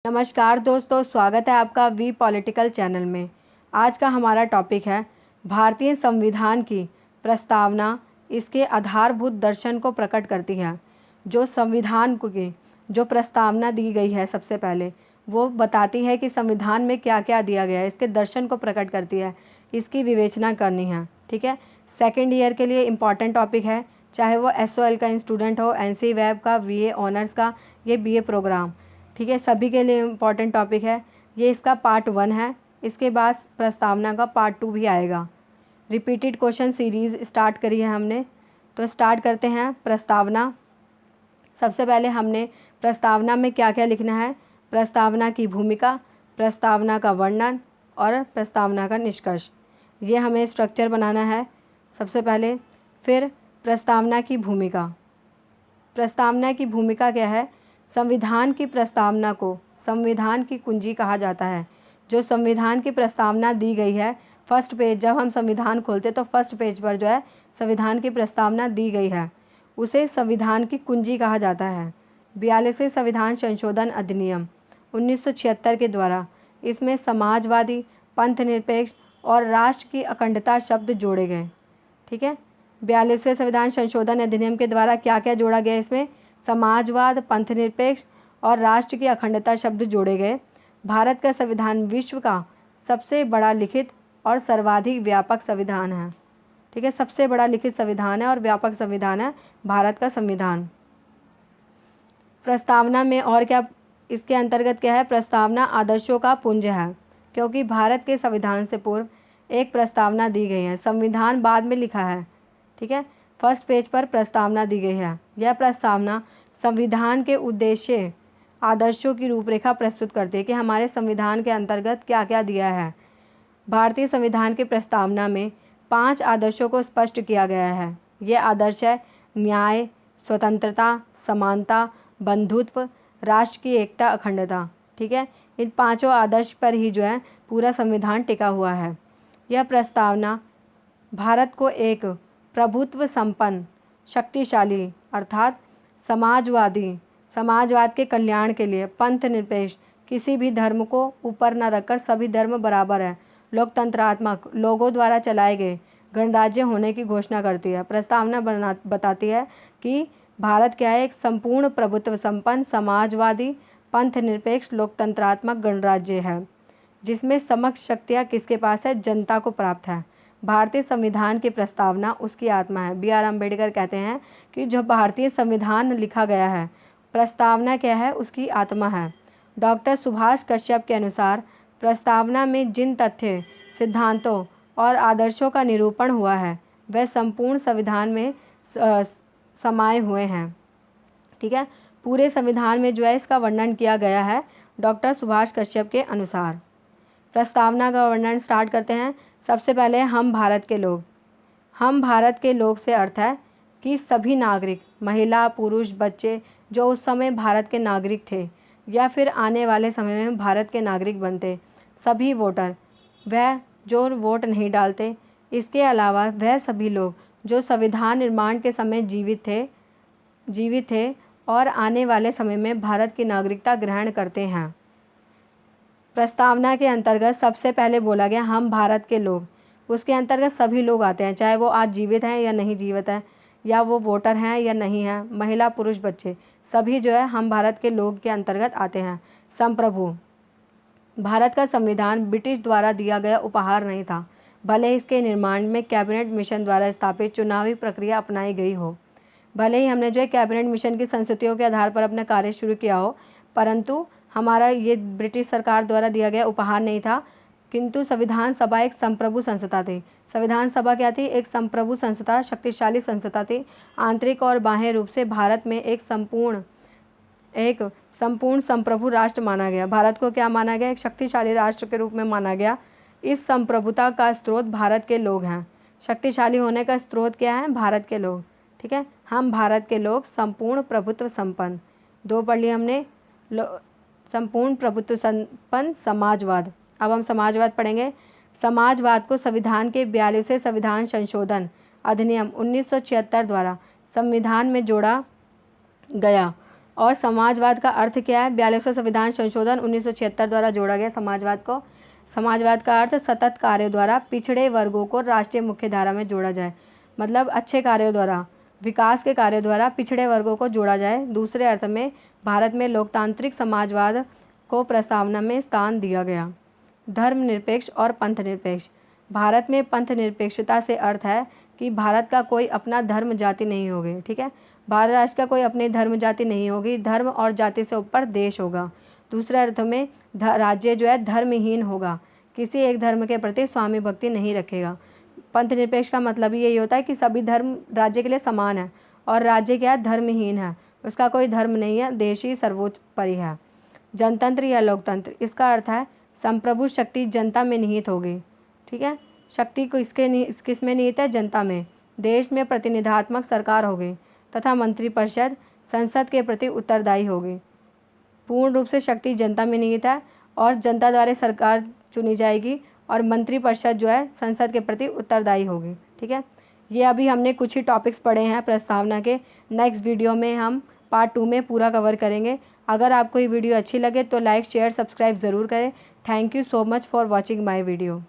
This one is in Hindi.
नमस्कार दोस्तों, स्वागत है आपका वी पॉलिटिकल चैनल में। आज का हमारा टॉपिक है भारतीय संविधान की प्रस्तावना इसके आधारभूत दर्शन को प्रकट करती है। जो संविधान की जो प्रस्तावना दी गई है, सबसे पहले वो बताती है कि संविधान में क्या क्या दिया गया है, इसके दर्शन को प्रकट करती है, इसकी विवेचना करनी है। ठीक है, सेकेंड ईयर के लिए इम्पॉर्टेंट टॉपिक है, चाहे वो SOL का स्टूडेंट हो, NC वेब का, VA ऑनर्स का, ये BA प्रोग्राम। ठीक है, सभी के लिए इम्पॉर्टेंट टॉपिक है। ये इसका पार्ट 1 है। इसके बाद प्रस्तावना का पार्ट 2 भी आएगा। रिपीटेड क्वेश्चन सीरीज़ स्टार्ट करी है हमने, तो स्टार्ट करते हैं। प्रस्तावना, सबसे पहले हमने प्रस्तावना में क्या क्या लिखना है। प्रस्तावना की भूमिका, प्रस्तावना का वर्णन और प्रस्तावना का निष्कर्ष, ये हमें स्ट्रक्चर बनाना है सबसे पहले। फिर प्रस्तावना की भूमिका, प्रस्तावना की भूमिका क्या है। संविधान की प्रस्तावना को संविधान की कुंजी कहा जाता है। जो संविधान की प्रस्तावना दी गई है, फर्स्ट पेज, जब हम संविधान खोलते तो फर्स्ट पेज पर जो है संविधान की प्रस्तावना दी गई है, उसे संविधान की कुंजी कहा जाता है। 42वें संविधान संशोधन अधिनियम 1976 के द्वारा इसमें समाजवादी, पंथनिरपेक्ष और राष्ट्र की अखंडता शब्द जोड़े गए। ठीक है, 42वें संविधान संशोधन अधिनियम के द्वारा क्या क्या जोड़ा गया, इसमें समाजवाद, पंथनिरपेक्ष और राष्ट्र की अखंडता शब्द जोड़े गए। भारत का संविधान विश्व का सबसे बड़ा लिखित और सर्वाधिक व्यापक संविधान है। ठीक है, सबसे बड़ा लिखित संविधान है और व्यापक संविधान है भारत का संविधान। प्रस्तावना में और क्या इसके अंतर्गत क्या है, प्रस्तावना आदर्शों का पुंज है, क्योंकि भारत के संविधान से पूर्व एक प्रस्तावना दी गई है। संविधान बाद में लिखा है। ठीक है, फर्स्ट पेज पर प्रस्तावना दी गई है। यह प्रस्तावना संविधान के उद्देश्य, आदर्शों की रूपरेखा प्रस्तुत करती है कि हमारे संविधान के अंतर्गत क्या क्या दिया है। भारतीय संविधान की प्रस्तावना में 5 आदर्शों को स्पष्ट किया गया है। ये आदर्श है न्याय, स्वतंत्रता, समानता, बंधुत्व, राष्ट्र की एकता, अखंडता। ठीक है, इन 5 आदर्श पर ही जो है पूरा संविधान टिका हुआ है। यह प्रस्तावना भारत को एक प्रभुत्व संपन्न, शक्तिशाली अर्थात समाजवाद के कल्याण के लिए, पंथ निरपेक्ष, किसी भी धर्म को ऊपर न रखकर सभी धर्म बराबर है, लोकतंत्रात्मक, लोगों द्वारा चलाए गए गणराज्य होने की घोषणा करती है। प्रस्तावना बताती है कि भारत क्या है, एक संपूर्ण प्रभुत्व संपन्न, समाजवादी, पंथ निरपेक्ष, लोकतंत्रात्मक गणराज्य है, जिसमें समस्त शक्तियाँ किसके पास है, जनता को प्राप्त है। भारतीय संविधान की प्रस्तावना उसकी आत्मा है। BR अम्बेडकर कहते हैं कि जो भारतीय संविधान लिखा गया है, प्रस्तावना क्या है, उसकी आत्मा है। डॉक्टर सुभाष कश्यप के अनुसार प्रस्तावना में जिन तथ्य, सिद्धांतों और आदर्शों का निरूपण हुआ है, वह संपूर्ण संविधान में समाये हुए हैं। ठीक है, पूरे संविधान में जो है इसका वर्णन किया गया है डॉक्टर सुभाष कश्यप के अनुसार। प्रस्तावना का वर्णन स्टार्ट करते हैं। सबसे पहले हम भारत के लोग। हम भारत के लोग से अर्थ है कि सभी नागरिक, महिला, पुरुष, बच्चे जो उस समय भारत के नागरिक थे या फिर आने वाले समय में भारत के नागरिक बनते, सभी वोटर, वह जो वोट नहीं डालते, इसके अलावा वह सभी लोग जो संविधान निर्माण के समय जीवित थे और आने वाले समय में भारत की नागरिकता ग्रहण करते हैं। प्रस्तावना के अंतर्गत सबसे पहले बोला गया हम भारत के लोग, उसके अंतर्गत सभी लोग आते हैं, चाहे वो आज जीवित हैं या नहीं जीवित हैं, या वो वोटर हैं या नहीं हैं, महिला, पुरुष, बच्चे, सभी जो है हम भारत के लोग के अंतर्गत आते हैं। संप्रभु, भारत का संविधान ब्रिटिश द्वारा दिया गया उपहार नहीं था, भले इसके निर्माण में कैबिनेट मिशन द्वारा स्थापित चुनावी प्रक्रिया अपनाई गई हो। भले ही हमने जो है कैबिनेट मिशन की संस्तुतियों के आधार पर अपना कार्य शुरू किया हो, परंतु हमारा ये ब्रिटिश सरकार द्वारा दिया गया उपहार नहीं था। किंतु संविधान सभा एक संप्रभु संस्था थी। संविधान सभा क्या थी, एक संप्रभु संस्था, शक्तिशाली संस्था थी। आंतरिक और बाह्य रूप से भारत में एक संपूर्ण संप्रभु राष्ट्र माना गया। भारत को क्या माना गया, एक शक्तिशाली राष्ट्र के रूप में माना गया। इस संप्रभुता का स्रोत भारत के लोग हैं। शक्तिशाली होने का स्रोत क्या है, भारत के लोग। ठीक है, हम भारत के लोग संपूर्ण प्रभुत्व संपन्न, 2 पढ़ लिया हमने, संपूर्ण प्रभुत्व संपन्न समाजवाद। अब हम समाजवाद पढ़ेंगे। समाजवाद को संविधान के 42वें संविधान संशोधन अधिनियम 1976 द्वारा संविधान में जोड़ा गया। और समाजवाद का अर्थ क्या है? 42वां संविधान संशोधन 1976 द्वारा जोड़ा गया समाजवाद को। समाजवाद का अर्थ सतत कार्यों द्वारा पिछड़े वर्गों को राष्ट्रीय मुख्य धारा में जोड़ा जाए, मतलब अच्छे कार्यों द्वारा, विकास के कार्यों द्वारा पिछड़े वर्गों को जोड़ा जाए। दूसरे अर्थ में भारत में लोकतांत्रिक समाजवाद को प्रस्तावना में स्थान दिया गया। धर्मनिरपेक्ष और पंथनिरपेक्ष। भारत में पंथनिरपेक्षता से अर्थ है कि भारत का कोई अपना धर्म जाति नहीं होगी, ठीक है। भारत राष्ट्र का कोई अपनी धर्म जाति नहीं होगी, धर्म और जाति से ऊपर देश होगा। दूसरे अर्थ में राज्य जो है धर्महीन होगा, किसी एक धर्म के प्रति स्वामी भक्ति नहीं रखेगा। पंथनिरपेक्ष का मतलब ही यही होता है कि सभी धर्म राज्य के लिए समान है और राज्य क्या है? धर्महीन है, उसका कोई धर्म नहीं है, देश ही सर्वोपरि है। जनतंत्र या लोकतंत्र, इसका अर्थ है संप्रभु शक्ति जनता में निहित होगी, ठीक है। शक्ति को किस में निहित है? जनता में। देश में प्रतिनिधात्मक सरकार होगी तथा मंत्रिपरिषद संसद के प्रति उत्तरदायी होगी। पूर्ण रूप से शक्ति जनता में निहित है और जनता द्वारा सरकार चुनी जाएगी और मंत्रिपरिषद जो है संसद के प्रति उत्तरदायी होगी, ठीक है। ये अभी हमने कुछ ही टॉपिक्स पढ़े हैं प्रस्तावना के। नेक्स्ट वीडियो में हम पार्ट 2 में पूरा कवर करेंगे। अगर आपको ये वीडियो अच्छी लगे तो लाइक शेयर सब्सक्राइब ज़रूर करें। Thank you so much for watching my video.